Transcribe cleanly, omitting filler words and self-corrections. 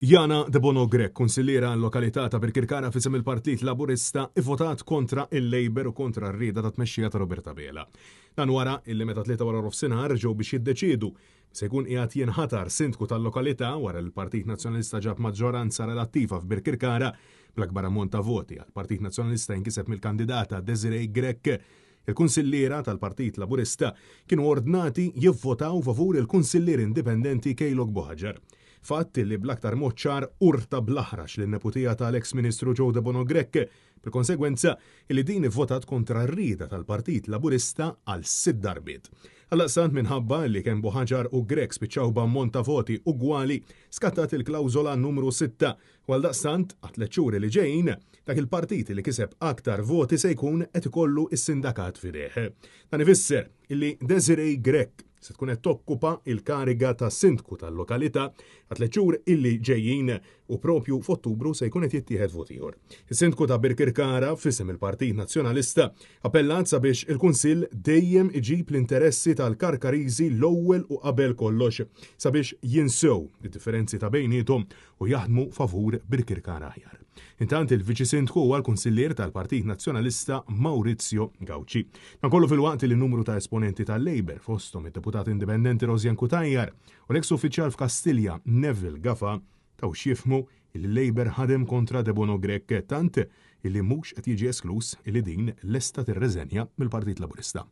Jana De Bono Grek, kunsilliera l-lokalità ta' Birkirkara fisem il-Partit Laburista, ivvotat kontra il-Labor u kontra r-rieda ta' tmexxija ta' Roberta Bela. Dan wara illi meta tlieta wara nofsinhar ġew biex jiddeċiedu se jkun qiegħed jinħatar sindku tal-lokalità wara l-Partit Nazzjonalista ġab maġġoranza relattiva f'Birkirkara bl-akbar ammont ta' voti. Għall-Partit Nazzjonalista jinkiseb mill-kandidata Desiree Grek. Il-kunsilliera tal-Partit Laburista kienu ordnati jivvotaw favur il-kunsillier indipendenti Kejlog Boħaġar. Fatt li bl-aktar mod ċar urta bl-aħrax lin-neputija tal-eks Ministru Joe De Bono Grek, bil-konsegwenza li din ivvotat kontra r-rieda tal-Partit Laburista għal 6 darbiet. Għallaqstant minħabba li kemm Boħaġar u Grek spiċċaw b'ammont ta' voti ugwali skattat il-klawżola numru 6 u għaldaqstant għat xhur li ġejjin dak il-partit li kiseb aktar voti se jkun qed ikollu is-sindakat fideh. Dan ifisser illi Desiree Grek se tkun qed tokkupa il-kariga ta' sindku tal-lokalità għat xhur illi ġejjin u propju f'Ottubru se jkun qed jittieħed vot ieħor. Is-sindku ta' Birkirkara f'isem il-Partit Nazzjonalista appellat sabiex il-Kunsill dejjem iġib l-interessi tal-Karkariżi l-ewwel u qabel kollox sabiex jinsew id-differenzi ta' bejniethom u jaħdmu favur Birkirkara aħjar. Intant il-Viċi Sindku huwa l-Kunsillier tal-Partit Nazzjonalista Maurizio Gawċi. Ma kollu fil-waqt li n-numru ta' esponenti tal-Labor fosthom id-deputat indipendenti Rosjan Kutajjar u l-eks uffiċjal f'Kastilja Neville Gafa taw xifmu il-Labor ħadem kontra De Bono Grek tant illi mhux qed jiġi esklus illi din lesta tirreżenja mill-Partit Laburista.